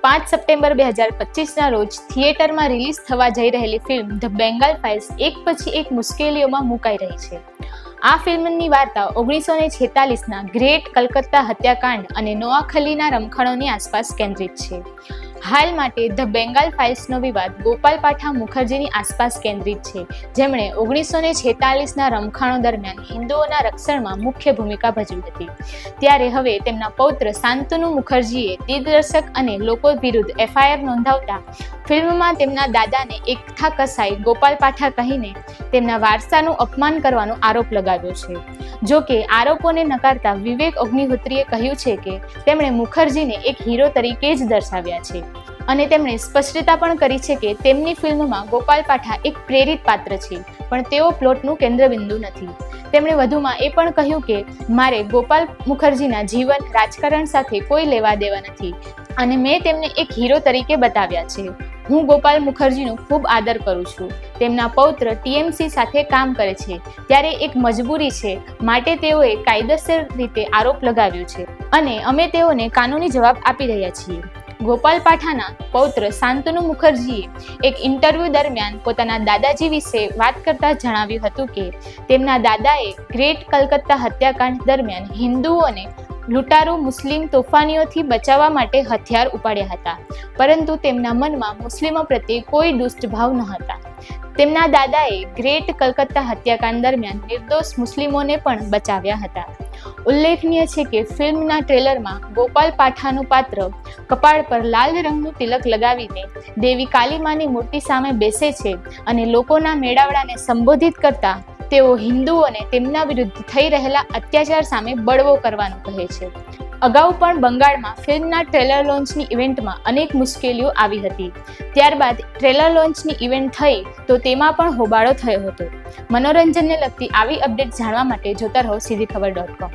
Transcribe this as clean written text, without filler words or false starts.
5 September 2025ના રોજ થિયેટરમાં release થવા જઈ રહેલી ફિલ્મ ધ બેંગાલ ફાઇલ્સ એક પછી એક મુશ્કેલીઓમાં મુકાઈ રહી છે. આ ફિલ્મની વાર્તા 1946ના ગ્રેટ કલકત્તા હત્યાકાંડ અને નોઆખલીના રમખાણોની આસપાસ કેન્દ્રિત છે. હાલ માટે ધ બેંગાલ ફાઇલ્સનો વિવાદ ગોપાલ પાઠા મુખર્જીની આસપાસ કેન્દ્રિત છે, જેમણે 1946ના રમખાણો દરમિયાન હિન્દુઓના રક્ષણમાં મુખ્ય ભૂમિકા ભજવી હતી. ત્યારે હવે તેમના પૌત્ર શાંતનુ મુખર્જીએ દિગ્દર્શક અને લોકો વિરુદ્ધ FIR નોંધાવતા ફિલ્મમાં તેમના દાદાને એકઠા કસાઈ ગોપાલ પાઠા કહીને તેમના વારસાનું અપમાન કરવાનો આરોપ લગાવ્યો છે. જો કે આરોપોને નકારતા વિવેક અગ્નિહોત્રીએ કહ્યું છે કે તેમણે મુખર્જીને એક હીરો તરીકે જ દર્શાવ્યા છે અને તેમણે સ્પષ્ટતા પણ કરી છે કે તેમની ફિલ્મમાં ગોપાલ પાઠા એક પ્રેરિત પાત્ર છે, પણ તેઓ પ્લોટનું કેન્દ્રબિંદુ નથી. તેમણે વધુમાં એ પણ કહ્યું કે મારે ગોપાલ મુખર્જીના જીવન રાજકારણ સાથે કોઈ લેવા દેવા નથી અને મેં તેમને એક હીરો તરીકે બતાવ્યા છે. હું ગોપાલ મુખર્જીનો ખૂબ આદર કરું છું. તેમના પૌત્ર TMC સાથે કામ કરે છે ત્યારે એક મજબૂરી છે, માટે તેઓએ કાયદેસર રીતે આરોપ લગાવ્યો છે અને અમે તેઓને કાનૂની જવાબ આપી રહ્યા છીએ. ગોપાલ પાઠાના પૌત્ર શાંતનુ મુખર્જીએ એક ઇન્ટરવ્યૂ દરમિયાન પોતાના દાદાજી વિશે વાત કરતા જણાવ્યું હતું કે તેમના દાદાએ ગ્રેટ કલકત્તા હત્યાકાંડ દરમિયાન હિન્દુઓને લૂંટારૂ મુસ્લિમ તોફાનીઓથી બચાવવા માટે હથિયાર ઉપાડ્યા હતા, પરંતુ તેમના મનમાં મુસ્લિમો પ્રત્યે કોઈ દુષ્ટભાવ ન હતા. તેમના દાદાએ ગ્રેટ કલકત્તા હત્યાકાંડ દરમિયાન નિર્દોષ મુસ્લિમોને પણ બચાવ્યા હતા. ઉલ્લેખનીય છે કે ફિલ્મના ટ્રેલરમાં ગોપાલ પાઠાનું પાત્ર કપાળ પર લાલ રંગનું તિલક લગાવીને દેવી કાલીમાની મૂર્તિ સામે બેસે છે અને લોકોના મેળાવડાને સંબોધિત કરતા તેઓ હિન્દુઓને તેમના વિરુદ્ધ થઈ રહેલા અત્યાચાર સામે બળવો કરવાનું કહે છે. અગાઉ પણ બંગાળમાં ફિલ્મના ટ્રેલર લોન્ચની ઇવેન્ટમાં અનેક મુશ્કેલીઓ આવી હતી. ત્યારબાદ ટ્રેલર લોન્ચની ઇવેન્ટ થઈ તો તેમાં પણ હોબાળો થયો હતો. મનોરંજનને લગતી આવી અપડેટ જાણવા માટે જોતા રહો સીધીખબર.com.